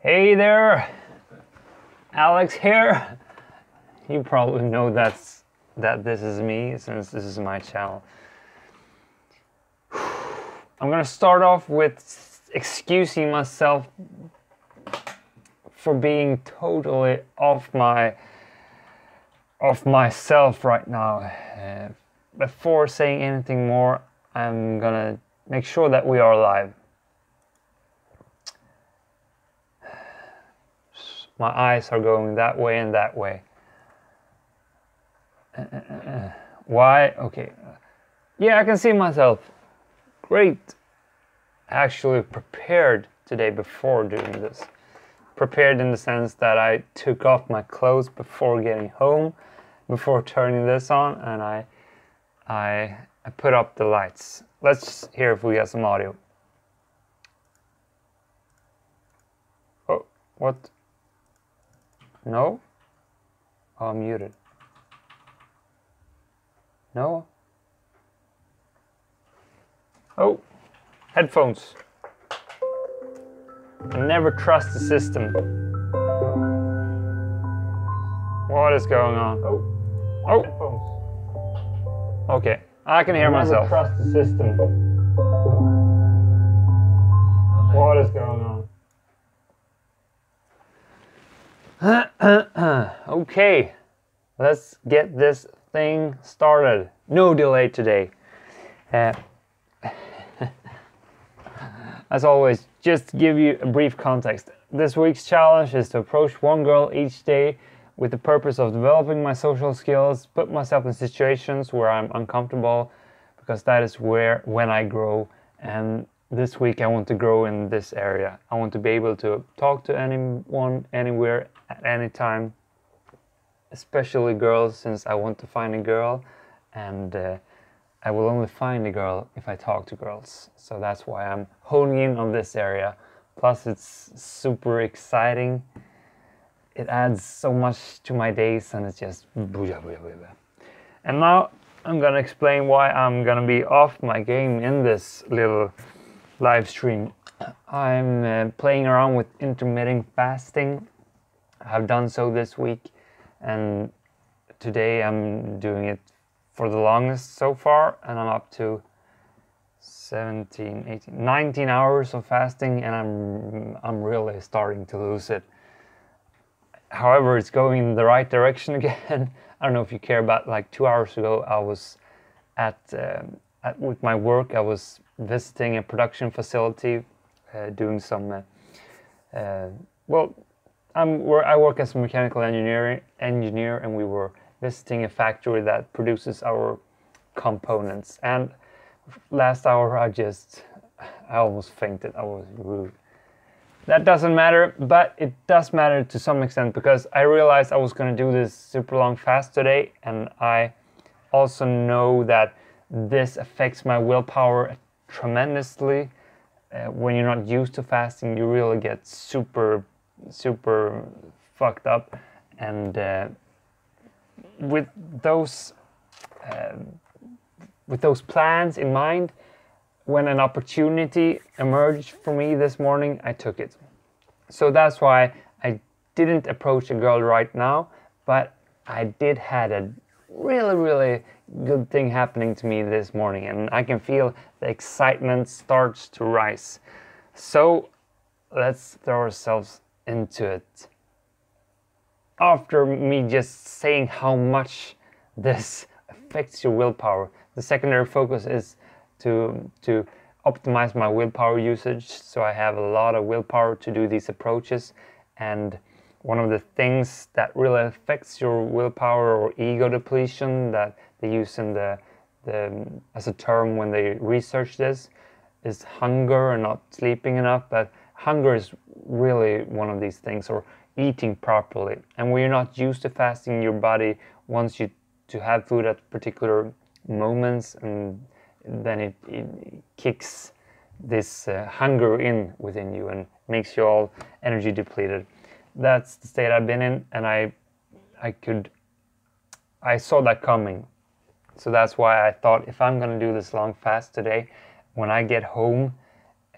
Hey there, Alex here. You probably know that this is me since this is my channel. I'm gonna start off with excusing myself for being totally off myself right now. Before saying anything more, I'm gonna make sure that we are live. My eyes are going that way and that way. Why? Okay. Yeah, I can see myself. Great. Actually prepared today before doing this. Prepared in the sense that I took off my clothes before getting home, before turning this on, and I put up the lights. Let's hear if we get some audio. Oh, what? No? Oh, I'm muted. No? Oh, headphones. I never trust the system. What is going on? Oh. Headphones. Okay, I can hear myself. Never trust the system. What is going on? Okay, let's get this thing started. No delay today. As always, just to give you a brief context. This week's challenge is to approach one girl each day with the purpose of developing my social skills, put myself in situations where I'm uncomfortable, because that is when I grow. And this week I want to grow in this area. I want to be able to talk to anyone, anywhere, at any time, especially girls, since I want to find a girl, and I will only find a girl if I talk to girls. So that's why I'm honing in on this area. Plus it's super exciting. It adds so much to my days, and it's just booyah, booyah, booyah. And now I'm gonna explain why I'm gonna be off my game in this little live stream. I'm playing around with intermittent fasting. I've done so this week, and today I'm doing it for the longest so far, and I'm up to 17, 18, 19 hours of fasting, and I'm really starting to lose it. However, it's going in the right direction again. I don't know if you care, but like 2 hours ago I was with my work. I was visiting a production facility, doing some I work as a mechanical engineer, and we were visiting a factory that produces our components. And last hour I almost fainted. I was rude. That doesn't matter, but it does matter to some extent, because I realized I was going to do this super long fast today, and I also know that this affects my willpower tremendously. When you're not used to fasting, you really get super fucked up, and with those plans in mind, when an opportunity emerged for me this morning, I took it. So that's why I didn't approach a girl right now, but I did had a really good thing happening to me this morning, and I can feel the excitement starts to rise. So let's throw ourselves into it. After me just saying how much this affects your willpower, the secondary focus is to optimize my willpower usage, so I have a lot of willpower to do these approaches. And one of the things that really affects your willpower, or ego depletion, that they use in as a term when they research this, is hunger and not sleeping enough. But hunger is really one of these things, or eating properly. And when you're not used to fasting, your body wants you to have food at particular moments, and then it kicks this hunger in within you and makes you all energy depleted. That's the state I've been in, and I saw that coming. So that's why I thought, if I'm gonna do this long fast today, when I get home,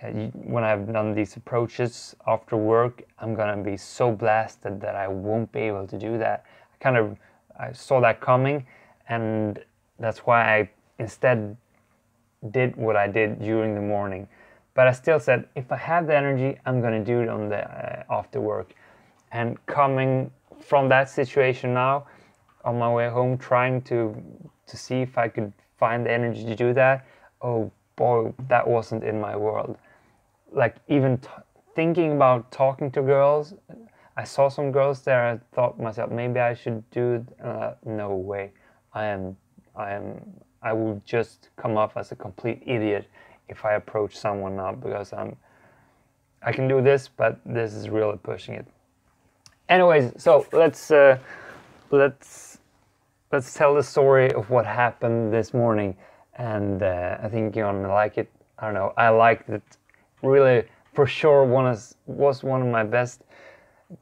when I've done these approaches after work, I'm gonna be so blasted that I won't be able to do that. I saw that coming, and that's why I instead did what I did during the morning. But I still said, if I have the energy, I'm gonna do it on the after work. And coming from that situation now, on my way home, trying to see if I could find the energy to do that, oh boy, that wasn't in my world. Like even thinking about talking to girls, I saw some girls there. I thought to myself, maybe I should do it. No way. I will just come off as a complete idiot if I approach someone now, because I can do this, but this is really pushing it. Anyways, so let's tell the story of what happened this morning, and I think you're gonna like it. I don't know. I liked it. Really, for sure, was one of my best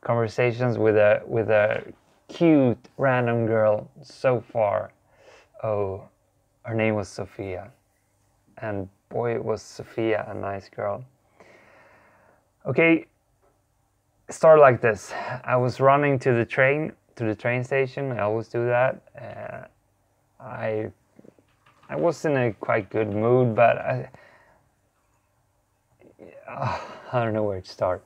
conversations with a cute random girl so far. Oh, her name was Sophia, and boy, was Sophia a nice girl. Okay, it started like this. I was running to the train station. I always do that. I was in a quite good mood, but I don't know where to start.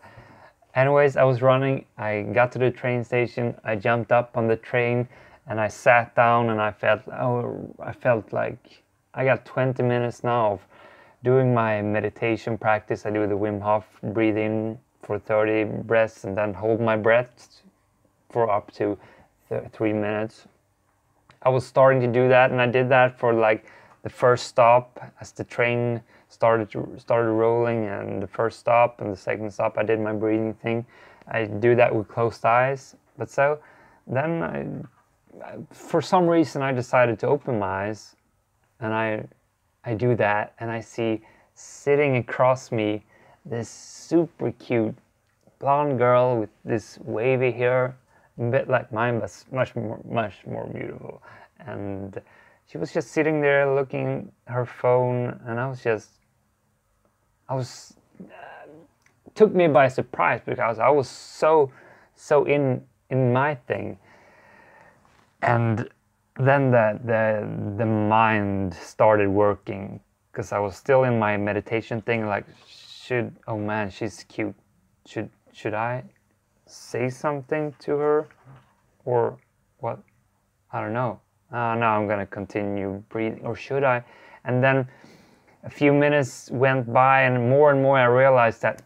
Anyways, I was running. I got to the train station. I jumped up on the train and I sat down, and I felt like I got 20 minutes now of doing my meditation practice. I do the Wim Hof breathing for 30 breaths and then hold my breath for up to 3 minutes. I was starting to do that, and I did that for like the first stop as the train started rolling, and the first stop and the second stop I did my breathing thing. I do that with closed eyes. But so then for some reason I decided to open my eyes, and I do that, and I see sitting across me this super cute blonde girl with this wavy hair, a bit like mine, but much more beautiful. And she was just sitting there looking at her phone, and took me by surprise, because I was so in my thing. And then the mind started working, because I was still in my meditation thing, like, oh man, she's cute. Should I say something to her, or what? I don't know. No, I'm gonna continue breathing, or should I? And then a few minutes went by, and more I realized that,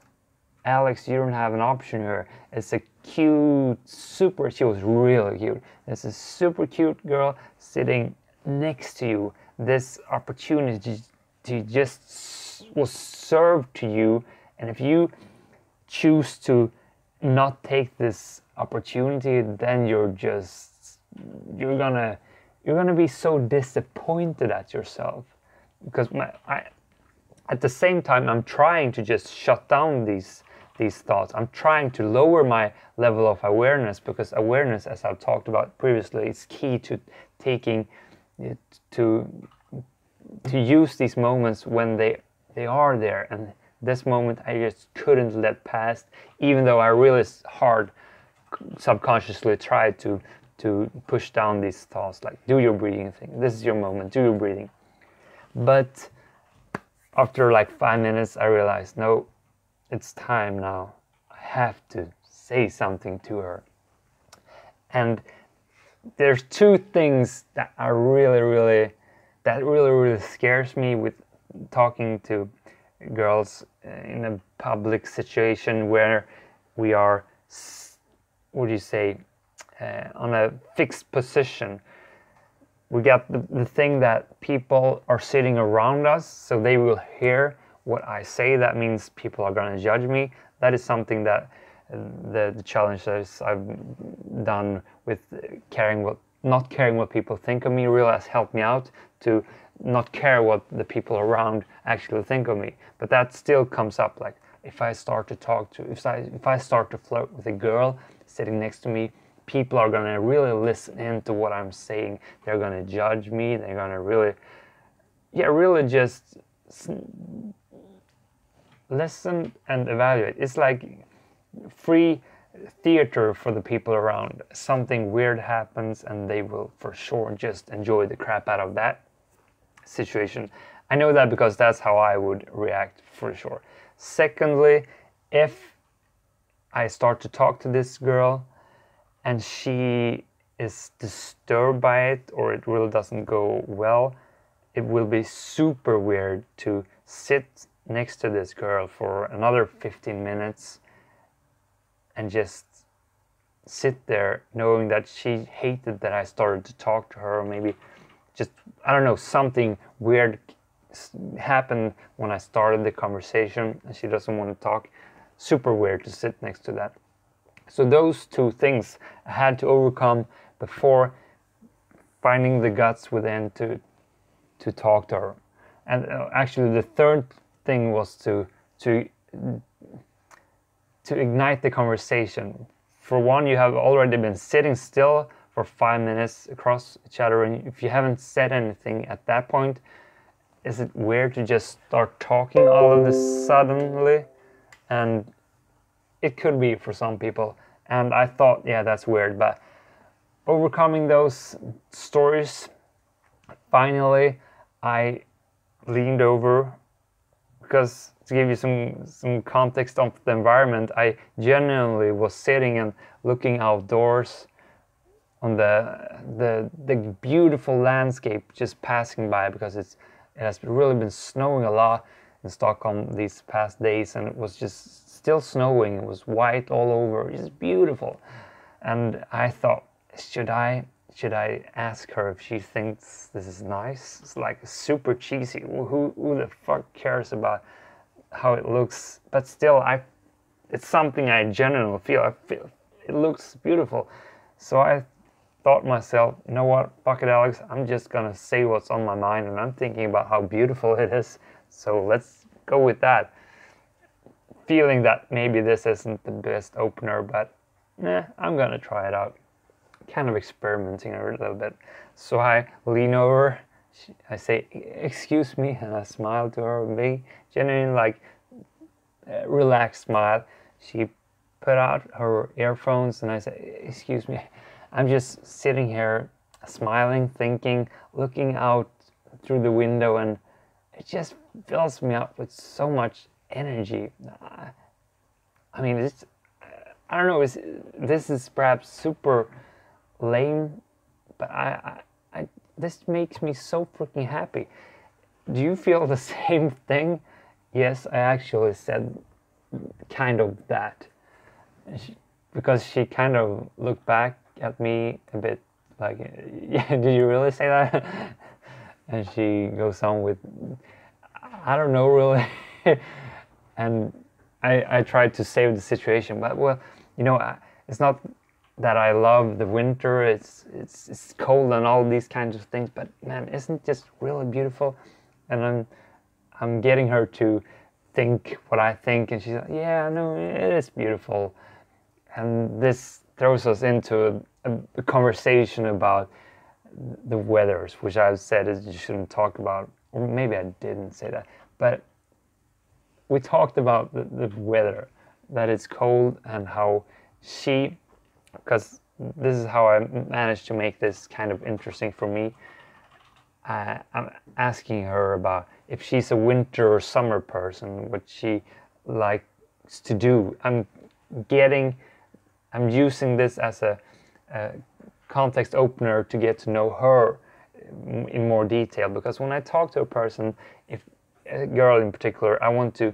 Alex, you don't have an option here. It's a cute, she was really cute. There's a super cute girl sitting next to you. This opportunity just was served to you, and if you choose to not take this opportunity, then you're gonna be so disappointed at yourself. Because at the same time, I'm trying to just shut down these thoughts. I'm trying to lower my level of awareness, because awareness, as I've talked about previously, is key to taking it, to use these moments when they are there. And this moment I just couldn't let pass, even though I really hard subconsciously tried to push down these thoughts, like, do your breathing thing. This is your moment, do your breathing. But after like 5 minutes, I realized, no, it's time now. I have to say something to her. And there's two things that are really scares me with talking to girls in a public situation where we are, what do you say, on a fixed position. We got the thing that people are sitting around us, so they will hear what I say. That means people are going to judge me. That is something that the challenges I've done with not caring what people think of me really has helped me out to not care what the people around actually think of me. But that still comes up, like, if I start to flirt with a girl sitting next to me, people are going to really listen into what I'm saying. They're going to judge me. They're going to really just listen and evaluate. It's like free theater for the people around. Something weird happens and they will for sure just enjoy the crap out of that situation. I know that because that's how I would react for sure. Secondly, if I start to talk to this girl and she is disturbed by it, or it really doesn't go well, it will be super weird to sit next to this girl for another 15 minutes and just sit there knowing that she hated that I started to talk to her, or maybe just, I don't know, something weird happened when I started the conversation and she doesn't want to talk. Super weird to sit next to that. So those two things I had to overcome before finding the guts within to talk to her. And actually the third thing was to ignite the conversation. For one, you have already been sitting still for 5 minutes across each other, and if you haven't said anything at that point, is it weird to just start talking all of this suddenly? And it could be for some people. And I thought, yeah, that's weird. But overcoming those stories, finally, I leaned over, because to give you some context of the environment, I genuinely was sitting and looking outdoors on the beautiful landscape just passing by, because it has really been snowing a lot in Stockholm these past days, and it was just still snowing. It was white all over, just beautiful. And I thought, should I ask her if she thinks this is nice? It's like super cheesy. Who the fuck cares about how it looks? But still, it's something I genuinely feel. I feel it looks beautiful. So I thought to myself, you know what, fuck it, Alex, I'm just gonna say what's on my mind, and I'm thinking about how beautiful it is. So let's go with that. Feeling that maybe this isn't the best opener, but I'm gonna try it out. Kind of experimenting a little bit. So I lean over, I say, excuse me, and I smile to her, big, genuine, like, relaxed smile. She put out her earphones, and I say, excuse me, I'm just sitting here smiling, thinking, looking out through the window, and it just fills me up with so much energy. I mean, I don't know, this is perhaps super lame, but this makes me so freaking happy. Do you feel the same thing? Yes, I actually said kind of that, because she kind of looked back at me a bit like, yeah, did you really say that? And she goes on with, I don't know really. And I tried to save the situation, but well, you know, it's not that I love the winter, it's cold and all these kinds of things, but man, isn't it just really beautiful? And I'm getting her to think what I think, and she's like, yeah, no, it is beautiful. And this throws us into a conversation about the weathers, which I've said is you shouldn't talk about, or maybe I didn't say that, but we talked about the weather, that it's cold, and how she, because this is how I managed to make this kind of interesting for me, I'm asking her about if she's a winter or summer person, what she likes to do. I'm using this as a context opener to get to know her in more detail, because when I talk to a person, if a girl in particular, I want to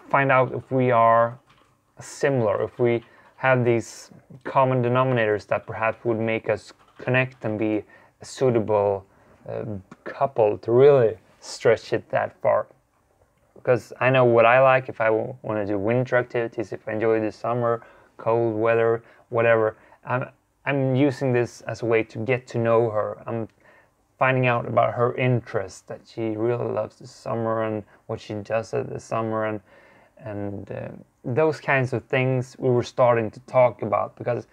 find out if we are similar, if we have these common denominators that perhaps would make us connect and be a suitable couple to really stretch it that far. Because I know what I like, if I want to do winter activities, if I enjoy the summer, cold weather, whatever. I'm using this as a way to get to know her. I'm finding out about her interests, that she really loves the summer and what she does at the summer, and those kinds of things we were starting to talk about, because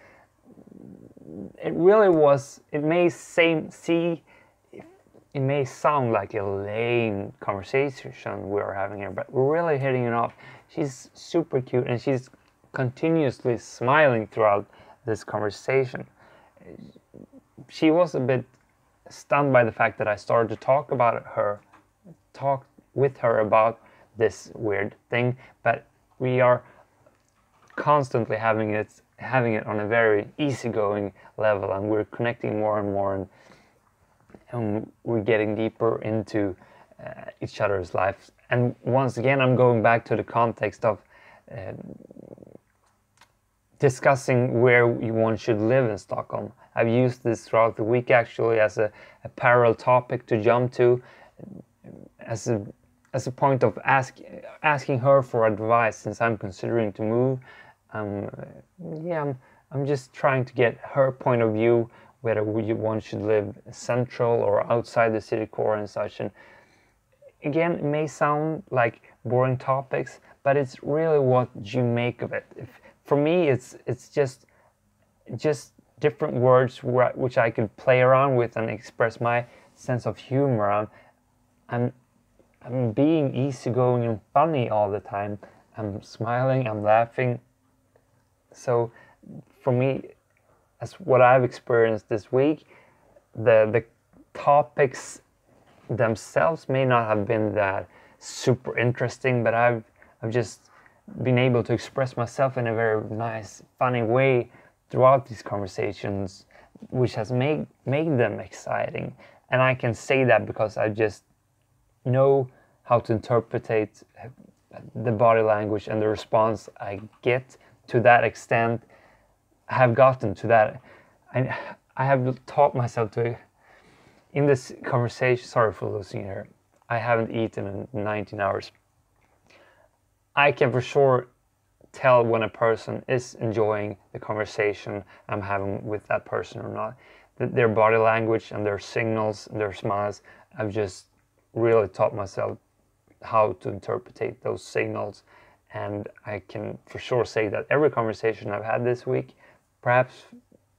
it really was, it may it may sound like a lame conversation we're having here, but we're really hitting it off. She's super cute and she's continuously smiling throughout this conversation. She was a bit stunned by the fact that I started to talk with her about this weird thing, but we are constantly having it on a very easygoing level, and we're connecting more and more, and we're getting deeper into each other's lives. And once again, I'm going back to the context of discussing where one should live in Stockholm. I've used this throughout the week actually as a parallel topic to jump to, as a point of asking her for advice, since I'm considering to move. I'm just trying to get her point of view, whether one should live central or outside the city core and such. And again, it may sound like boring topics, but it's really what you make of it. For me, it's just different words which I could play around with and express my sense of humor. I'm being easygoing and funny all the time. I'm smiling, I'm laughing. So for me, as what I've experienced this week, the topics themselves may not have been that super interesting, but I've just been able to express myself in a very nice, funny way throughout these conversations, which has made them exciting. And I can say that because I just know how to interpret the body language and the response I get to that extent. I have gotten to that. I have taught myself to, in this conversation, sorry for losing here, I haven't eaten in 19 hours. I can for sure tell when a person is enjoying the conversation I'm having with that person or not. Their body language and their signals and their smiles, I've just really taught myself how to interpret those signals. And I can for sure say that every conversation I've had this week, perhaps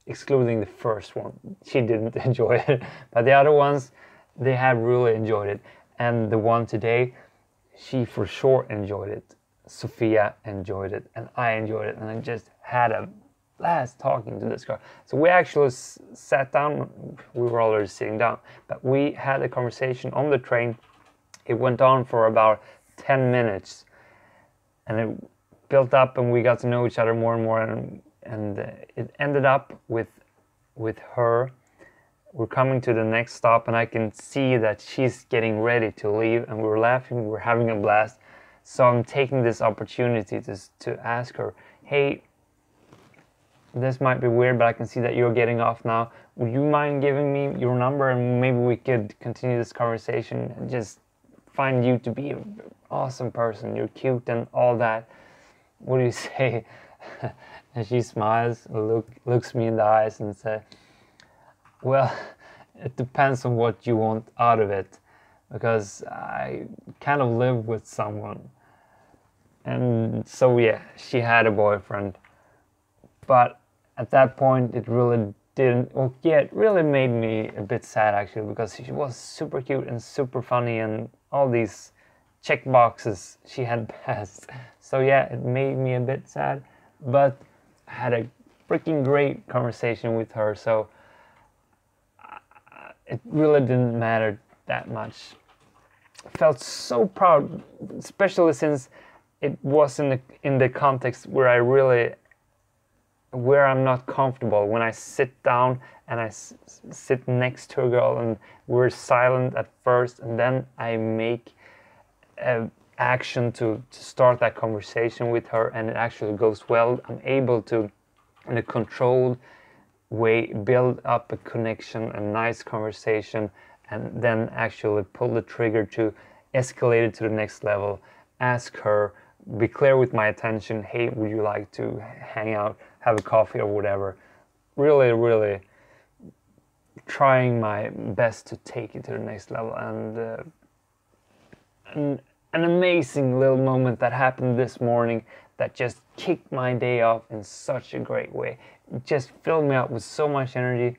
excluding the first one, she didn't enjoy it, but the other ones, they have really enjoyed it. And the one today, she for sure enjoyed it. Sophia enjoyed it, and I enjoyed it, and I just had a blast talking to this girl. So we actually sat down, we were already sitting down, but we had a conversation on the train. It went on for about 10 minutes, and it built up, and we got to know each other more and more, and it ended up with her. We're coming to the next stop, and I can see that she's getting ready to leave, and we're laughing, we're having a blast. So I'm taking this opportunity to ask her, hey, this might be weird, but I can see that you're getting off now. Would you mind giving me your number, and maybe we could continue this conversation and just find you to be an awesome person. You're cute and all that. What do you say? And she smiles, looks me in the eyes and says, well, it depends on what you want out of it, because I kind of live with someone. And so yeah, she had a boyfriend, but at that point it really didn't, well, yeah, it really made me a bit sad actually, because she was super cute and super funny and all these check boxes she had passed. So yeah, it made me a bit sad, but I had a freaking great conversation with her, so it really didn't matter that much. I felt so proud, especially since it was in the context where I'm not comfortable. When I sit down and I sit next to a girl and we're silent at first, and then I make an action to start that conversation with her, and it actually goes well. I'm able to, in a controlled way, build up a connection, a nice conversation, and then actually pull the trigger to escalate it to the next level. Ask her, be clear with my attention, hey, would you like to hang out, have a coffee or whatever. Really, really trying my best to take it to the next level. And an amazing little moment that happened this morning that just kicked my day off in such a great way. It just filled me up with so much energy.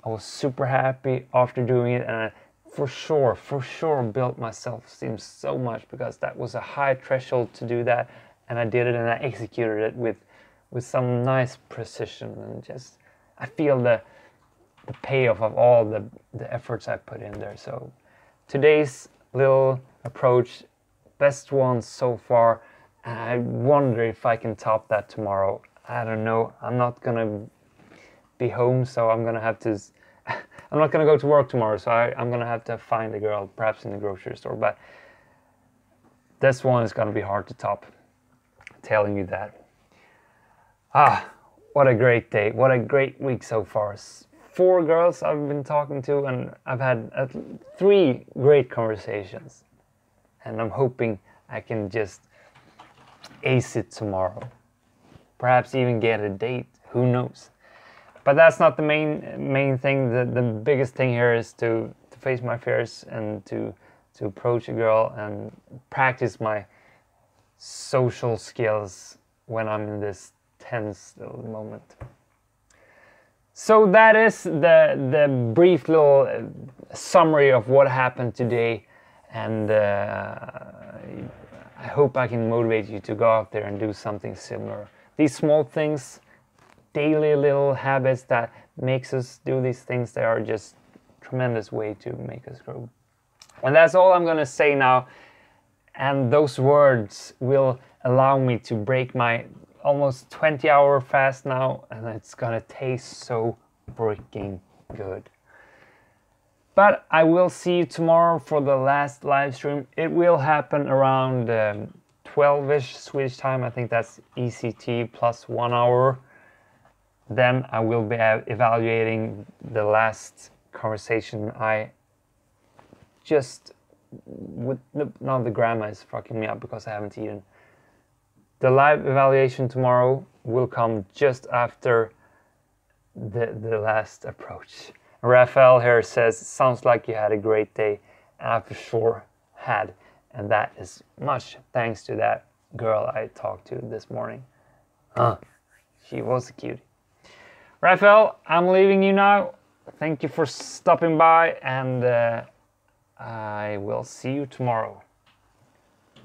I was super happy after doing it, and I for sure built my self-esteem so much, because that was a high threshold to do that, and I did it and I executed it with some nice precision, and just I feel the payoff of all the efforts I put in there. So today's little approach, best one so far, and I wonder if I can top that tomorrow. I don't know. I'm not gonna be home, so I'm gonna have to I'm not gonna go to work tomorrow, so I'm gonna have to find a girl, perhaps in the grocery store, but this one is gonna be hard to top, I'm telling you that. What a great day, what a great week so far. 4 girls I've been talking to, and I've had 3 great conversations, and I'm hoping I can just ace it tomorrow, perhaps even get a date, who knows. But that's not the main thing. The biggest thing here is to face my fears and to approach a girl and practice my social skills when I'm in this tense little moment. So that is the brief little summary of what happened today, and I hope I can motivate you to go out there and do something similar. These small things, daily little habits that makes us do these things, they are just tremendous way to make us grow. And that's all I'm gonna say now, and those words will allow me to break my almost 20-hour fast now, and it's gonna taste so freaking good. But I will see you tomorrow for the last live stream. It will happen around 12-ish Swedish time. I think that's ECT plus 1 hour. Then I will be evaluating the last conversation I just now the grammar is fucking me up because I haven't eaten. The live evaluation tomorrow will come just after the last approach. Raphael here says, sounds like you had a great day, and I for sure had, and that is much thanks to that girl I talked to this morning. She was a cutie. Raphael, I'm leaving you now. Thank you for stopping by, and I will see you tomorrow.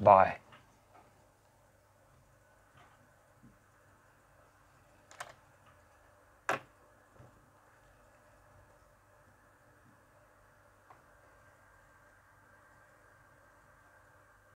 Bye.